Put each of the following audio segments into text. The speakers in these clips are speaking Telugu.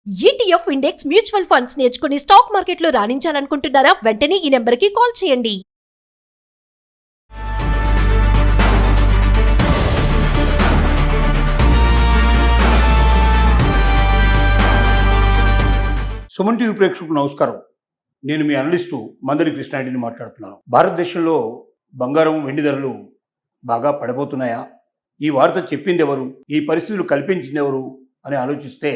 ఈటీఎఫ్ ఇండెక్స్ మ్యూచువల్ ఫండ్స్ నేర్చుకుని స్టాక్ మార్కెట్లో రాణించాలనుకుంటున్నారా? వెంటనే ఈ నెంబర్కి కాల్ చేయండి. సుమన్ టీవీ ప్రేక్షకులకు నమస్కారం. నేను మీ అనలిస్టు మందరి కృష్ణారెడ్డిని మాట్లాడుతున్నాను. భారతదేశంలో బంగారం, వెండి ధరలు బాగా పడిపోతున్నాయా? ఈ వార్త చెప్పింది ఎవరు? ఈ పరిస్థితులు కల్పించింది ఎవరు అని ఆలోచిస్తే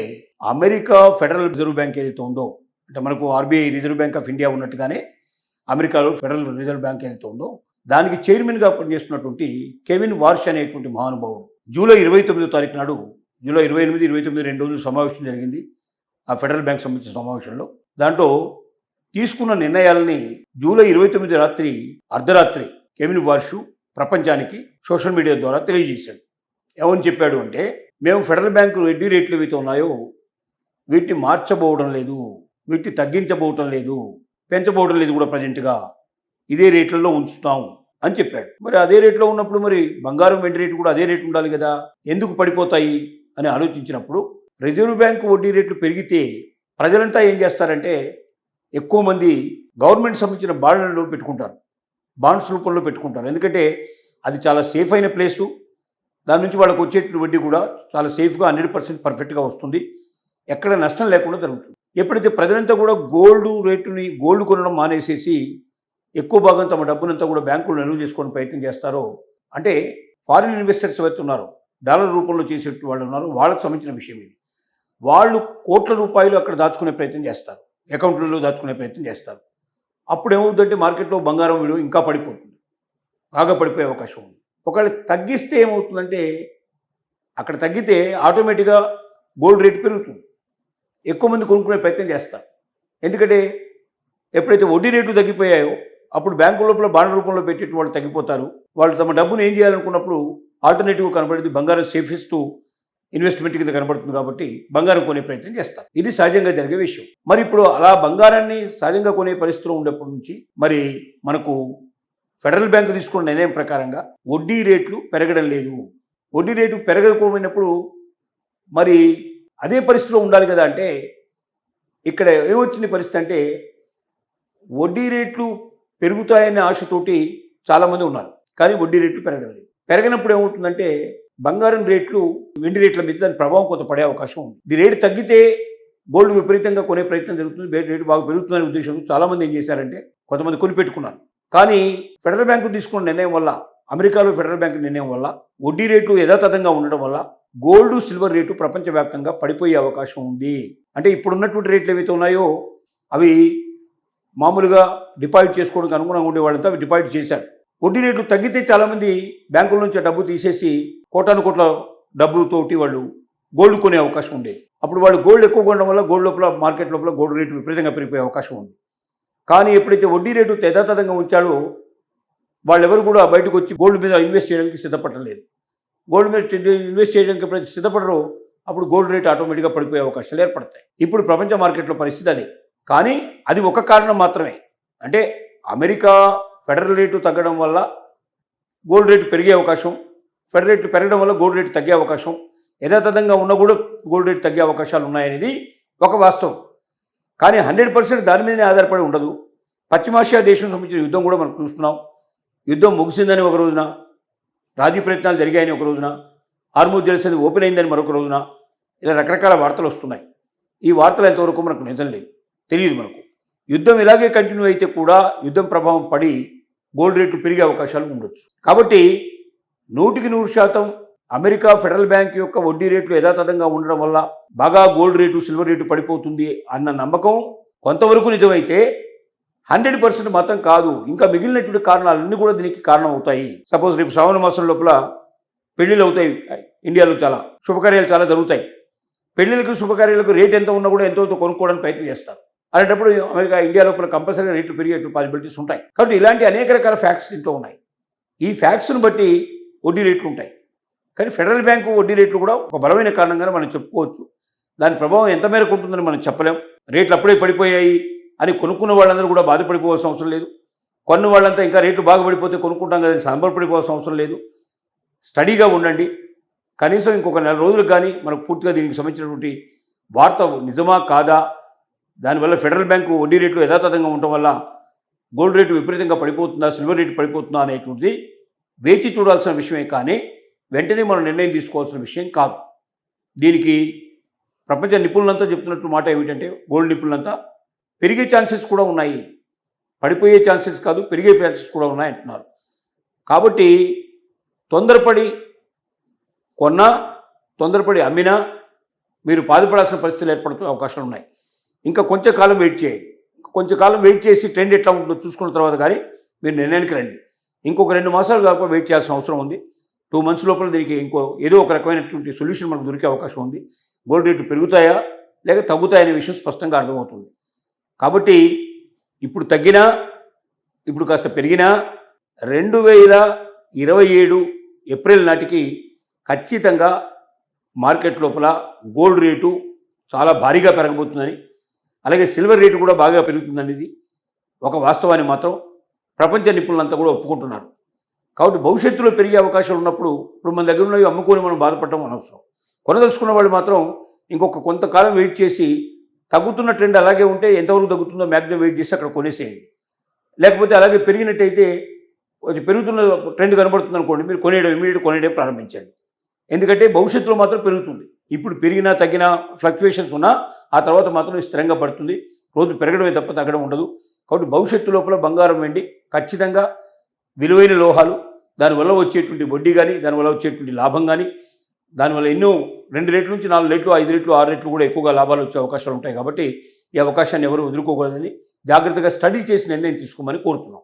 అమెరికా ఫెడరల్ రిజర్వ్ బ్యాంక్ ఏదైతే ఉందో, అంటే మనకు RBI reserve bank of India ఉన్నట్టుగానే అమెరికాలో ఫెడరల్ రిజర్వ్ బ్యాంక్ ఏదైతే ఉందో దానికి చైర్మన్గా పనిచేస్తున్నటువంటి కెవిన్ వార్ష్ అనేటువంటి మహానుభావుడు జూలై 29వ తారీఖు నాడు, జూలై 28, 29 2 రోజులు సమావేశం జరిగింది ఆ ఫెడరల్ బ్యాంక్ సంబంధించిన సమావేశంలో. దాంట్లో తీసుకున్న నిర్ణయాలని జూలై 29 రాత్రి అర్ధరాత్రి కెవిన్ వార్ష్ ప్రపంచానికి సోషల్ మీడియా ద్వారా తెలియజేశాడు. ఏమని చెప్పాడు అంటే, మేము ఫెడరల్ బ్యాంకు వడ్డీ రేట్లు ఏవైతే ఉన్నాయో వీటిని మార్చబోవడం లేదు, వీటిని తగ్గించబోవటం లేదు, పెంచబోవడం లేదు కూడా, ప్రజెంట్గా ఇదే రేట్లలో ఉంచుతాం అని చెప్పాడు. మరి అదే రేట్లో ఉన్నప్పుడు మరి బంగారం, వెండి రేటు కూడా అదే రేటు ఉండాలి కదా, ఎందుకు పడిపోతాయి అని ఆలోచించినప్పుడు రిజర్వ్ బ్యాంకు వడ్డీ రేట్లు పెరిగితే ప్రజలంతా ఏం చేస్తారంటే ఎక్కువ మంది గవర్నమెంట్ సంబంధించిన బాండ్లలో పెట్టుకుంటారు, బాండ్స్ రూపంలో పెట్టుకుంటారు. ఎందుకంటే అది చాలా సేఫ్ అయిన ప్లేసు, దాని నుంచి వాళ్ళకు వచ్చేటువంటి వడ్డీ కూడా చాలా సేఫ్గా 100% పర్ఫెక్ట్గా వస్తుంది, ఎక్కడ నష్టం లేకుండా జరుగుతుంది. ఎప్పుడైతే ప్రజలంతా కూడా గోల్డ్ కొనడం మానేసేసి ఎక్కువ భాగం తమ డబ్బునంతా కూడా బ్యాంకులు నిల్వ చేసుకోవడం ప్రయత్నం చేస్తారో, అంటే ఫారిన్ ఇన్వెస్టర్స్ ఎవరైతే ఉన్నారో, డాలర్ రూపంలో చేసేటువంటి వాళ్ళు ఉన్నారో, వాళ్ళకు సంబంధించిన విషయం ఇది. వాళ్ళు కోట్ల రూపాయలు అక్కడ దాచుకునే ప్రయత్నం చేస్తారు, అకౌంట్లలో దాచుకునే ప్రయత్నం చేస్తారు. అప్పుడు ఏమవుతుందంటే మార్కెట్లో బంగారం విలువ ఇంకా పడిపోతుంది, బాగా పడిపోయే అవకాశం ఉంది. ఒకవేళ తగ్గిస్తే ఏమవుతుందంటే, అక్కడ తగ్గితే ఆటోమేటిక్గా గోల్డ్ రేట్ పెరుగుతుంది, ఎక్కువ మంది కొనుక్కునే ప్రయత్నం చేస్తారు. ఎందుకంటే ఎప్పుడైతే వడ్డీ రేట్లు తగ్గిపోయాయో అప్పుడు బ్యాంకు లోపల బాండ్ రూపంలో పెట్టేటి వాళ్ళు తగ్గిపోతారు. వాళ్ళు తమ డబ్బును ఏం చేయాలనుకున్నప్పుడు ఆల్టర్నేటివ్ కనబడింది, బంగారం సేఫెస్ట్ ఇన్వెస్ట్మెంట్ కింద కనబడుతుంది కాబట్టి బంగారం కొనే ప్రయత్నం చేస్తారు. ఇది సహజంగా జరిగే విషయం. మరి ఇప్పుడు అలా బంగారాన్ని సహజంగా కొనే పరిస్థితిలో ఉండేప్పటి నుంచి మరి మనకు ఫెడరల్ బ్యాంకు తీసుకున్న నిర్ణయం ప్రకారంగా వడ్డీ రేట్లు పెరగడం లేదు. వడ్డీ రేటు పెరగకపోయినప్పుడు మరి అదే పరిస్థితిలో ఉండాలి కదా. అంటే ఇక్కడ ఏమొచ్చింది పరిస్థితి అంటే, వడ్డీ రేట్లు పెరుగుతాయనే ఆశతోటి చాలామంది ఉన్నారు, కానీ వడ్డీ రేట్లు పెరగడం లేదు. పెరగనప్పుడు ఏమవుతుందంటే బంగారం రేట్లు, వెండి రేట్ల మీద దాని ప్రభావం కొంత పడే అవకాశం ఉంది. ఇది రేటు తగ్గితే గోల్డ్ విపరీతంగా కొనే ప్రయత్నం జరుగుతుంది, రేటు బాగా పెరుగుతుందనే ఉద్దేశంతో చాలామంది ఏం చేశారంటే కొంతమంది కొనిపెట్టుకున్నారు. కానీ ఫెడరల్ బ్యాంకు తీసుకున్న నిర్ణయం వల్ల, అమెరికాలో ఫెడరల్ బ్యాంకు నిర్ణయం వల్ల వడ్డీ రేటు యథాతథంగా ఉండడం వల్ల గోల్డ్, సిల్వర్ రేటు ప్రపంచవ్యాప్తంగా పడిపోయే అవకాశం ఉంది. అంటే ఇప్పుడున్నటువంటి రేట్లు ఏవైతే ఉన్నాయో అవి మామూలుగా డిపాజిట్ చేసుకోవడానికి అనుగుణంగా ఉండే వాళ్ళంతా అవి డిపాజిట్ చేశారు. వడ్డీ రేట్లు తగ్గితే చాలామంది బ్యాంకుల నుంచి డబ్బు తీసేసి కోట్ల డబ్బులతోటి వాళ్ళు గోల్డ్ కొనే అవకాశం ఉండేది. అప్పుడు వాళ్ళు గోల్డ్ ఎక్కువ కొనడం వల్ల గోల్డ్ లోపల, మార్కెట్ లోపల గోల్డ్ రేటు విపరీతంగా పెరిగిపోయే అవకాశం ఉంది. కానీ ఎప్పుడైతే వడ్డీ రేటు యథాతథంగా ఉంచాడో వాళ్ళెవరు కూడా బయటకు వచ్చి గోల్డ్ మీద ఇన్వెస్ట్ చేయడానికి సిద్ధపడలేదు. గోల్డ్ మీద ఇన్వెస్ట్ చేయడానికి ఎప్పుడైతే సిద్ధపడరో అప్పుడు గోల్డ్ రేట్ ఆటోమేటిక్గా పడిపోయే అవకాశాలు ఏర్పడతాయి. ఇప్పుడు ప్రపంచ మార్కెట్లో పరిస్థితి అదే. కానీ అది ఒక కారణం మాత్రమే. అంటే అమెరికా ఫెడరల్ రేటు తగ్గడం వల్ల గోల్డ్ రేటు పెరిగే అవకాశం, ఫెడరల్ రేటు పెరగడం వల్ల గోల్డ్ రేటు తగ్గే అవకాశం, యథాతథంగా ఉన్న కూడా గోల్డ్ రేటు తగ్గే అవకాశాలు ఉన్నాయనేది ఒక వాస్తవం. కానీ 100% దాని మీదనే ఆధారపడి ఉండదు. పశ్చిమాసియా దేశం సంబంధించిన యుద్ధం కూడా మనం చూస్తున్నాం. యుద్ధం ముగిసిందని ఒక రోజున, రాజీ ప్రయత్నాలు జరిగాయని ఒక రోజున, హార్మూజ్ జలసంధి ఓపెన్ అయిందని మరొక రోజున, ఇలా రకరకాల వార్తలు వస్తున్నాయి. ఈ వార్తలు ఎంతవరకు మనకు నిజం లేదు, తెలియదు మనకు. యుద్ధం ఇలాగే కంటిన్యూ అయితే కూడా యుద్ధం ప్రభావం పడి గోల్డ్ రేట్లు పెరిగే అవకాశాలు ఉండొచ్చు. కాబట్టి 100% అమెరికా ఫెడరల్ బ్యాంక్ యొక్క వడ్డీ రేట్లు యథాతథంగా ఉండడం వల్ల బాగా గోల్డ్ రేటు, సిల్వర్ రేటు పడిపోతుంది అన్న నమ్మకం కొంతవరకు నిజమైతే 100% మాత్రం కాదు. ఇంకా మిగిలినటువంటి కారణాలన్నీ కూడా దీనికి కారణం అవుతాయి. సపోజ్ రేపు శ్రావణ మాసం లోపల పెళ్లిళ్ళు అవుతాయి, ఇండియాలో చాలా శుభకార్యాలు చాలా జరుగుతాయి. పెళ్లిళ్ళకు, శుభకార్యాలకు రేట్ ఎంత ఉన్నా కూడా ఎంతో కొనుక్కోవడానికి ప్రయత్నం చేస్తారు. అలాంటప్పుడు ఇండియా లోపల కంపల్సరీగా రేట్లు పెరిగే పాసిబిలిటీస్ ఉంటాయి. కాబట్టి ఇలాంటి అనేక రకాల ఫ్యాక్ట్స్ దీంట్లో ఉన్నాయి. ఈ ఫ్యాక్ట్స్ను బట్టి వడ్డీ రేట్లు ఉంటాయి. కానీ ఫెడరల్ బ్యాంకు వడ్డీ రేట్లు కూడా ఒక బలమైన కారణంగానే మనం చెప్పుకోవచ్చు. దాని ప్రభావం ఎంత మేరకు ఉంటుందని మనం చెప్పలేం. రేట్లు అప్పుడే పడిపోయాయి అని కొనుక్కున్న వాళ్ళందరూ కూడా బాధపడిపోవాల్సిన అవసరం లేదు. కొన్న వాళ్ళంతా ఇంకా రేట్లు బాగా పడిపోతే కొనుక్కుంటాం కదా సంబరపడిపోవాల్సిన అవసరం లేదు. స్టడీగా ఉండండి. కనీసం ఇంకొక 4 రోజులకు కానీ మనకు పూర్తిగా దీనికి సంబంధించినటువంటి వార్త నిజమా కాదా, దానివల్ల ఫెడరల్ బ్యాంకు వడ్డీ రేట్లు యథాతథంగా ఉండటం వల్ల గోల్డ్ రేటు విపరీతంగా పడిపోతుందా, సిల్వర్ రేటు పడిపోతుందా అనేటువంటిది వేచి చూడాల్సిన విషయమే కానీ వెంటనే మనం నిర్ణయం తీసుకోవాల్సిన విషయం కాదు. దీనికి ప్రపంచ నిపుణులంతా చెప్తున్నట్టు మాట ఏమిటంటే, గోల్డ్ నిపుణులంతా పెరిగే ఛాన్సెస్ కూడా ఉన్నాయి, పడిపోయే ఛాన్సెస్ కాదు పెరిగే ఛాన్సెస్ కూడా ఉన్నాయి అంటున్నారు. కాబట్టి తొందరపడి కొన్నా తొందరపడి అమ్మినా మీరు బాధపడాల్సిన పరిస్థితులు ఏర్పడుతున్న అవకాశాలు ఉన్నాయి. ఇంకా కొంచెం కాలం వెయిట్ చేయండి. కొంచెం కాలం వెయిట్ చేసి ట్రెండ్ ఎట్లా ఉంటుందో చూసుకున్న తర్వాత కానీ మీరు నిర్ణయానికి రండి. ఇంకొక 2 మాసాలు కాకుండా వెయిట్ చేయాల్సిన అవసరం ఉంది. 2 months లోపల దీనికి ఏదో ఒక రకమైనటువంటి సొల్యూషన్ మనకు దొరికే అవకాశం ఉంది. గోల్డ్ రేట్లు పెరుగుతాయా లేక తగ్గుతాయనే విషయం స్పష్టంగా అర్థమవుతుంది. కాబట్టి ఇప్పుడు తగ్గినా ఇప్పుడు కాస్త పెరిగినా 2027 ఏప్రిల్ నాటికి ఖచ్చితంగా మార్కెట్ లోపల గోల్డ్ రేటు చాలా భారీగా పెరగబోతుందని, అలాగే సిల్వర్ రేటు కూడా బాగా పెరుగుతుందనేది ఒక వాస్తవాన్ని మాత్రం ప్రపంచ నిపుణులంతా కూడా ఒప్పుకుంటున్నారు. కాబట్టి భవిష్యత్తులో పెరిగే అవకాశాలు ఉన్నప్పుడు ఇప్పుడు మన దగ్గర ఉన్నవి అమ్ముకొని మనం బాధపడటం అనవసరం. కొనదలుచుకున్న వాళ్ళు మాత్రం ఇంకొక కొంతకాలం వెయిట్ చేసి తగ్గుతున్న ట్రెండ్ అలాగే ఉంటే ఎంతవరకు తగ్గుతుందో మ్యాక్సిమం వెయిట్ చేసి అక్కడ కొనేసేయండి. లేకపోతే అలాగే పెరిగినట్టయితే కొంచెం పెరుగుతున్న ట్రెండ్ కనబడుతుంది అనుకోండి, మీరు ఇమీడియట్ కొనేయడం ప్రారంభించండి. ఎందుకంటే భవిష్యత్తులో మాత్రం పెరుగుతుంది. ఇప్పుడు పెరిగినా తగ్గినా ఫ్లక్చుయేషన్స్ ఉన్నా ఆ తర్వాత మాత్రం స్థిరంగా పడుతుంది. రోజు పెరగడమే తప్ప తగ్గడం ఉండదు. కాబట్టి భవిష్యత్తు లోపల బంగారం, వెండి ఖచ్చితంగా విలువైన లోహాలు, దానివల్ల వచ్చేటువంటి వడ్డీ కానీ, దానివల్ల వచ్చేటువంటి లాభం కానీ, దానివల్ల ఎన్నో 2 రెట్ల నుంచి 4 రెట్లు, 5 రెట్లు, 6 రెట్లు కూడా ఎక్కువగా లాభాలు వచ్చే అవకాశాలు ఉంటాయి. కాబట్టి ఈ అవకాశాన్ని ఎవరు వదులుకోకూడదని జాగ్రత్తగా స్టడీ చేసి నిర్ణయం తీసుకోమని కోరుతున్నాం.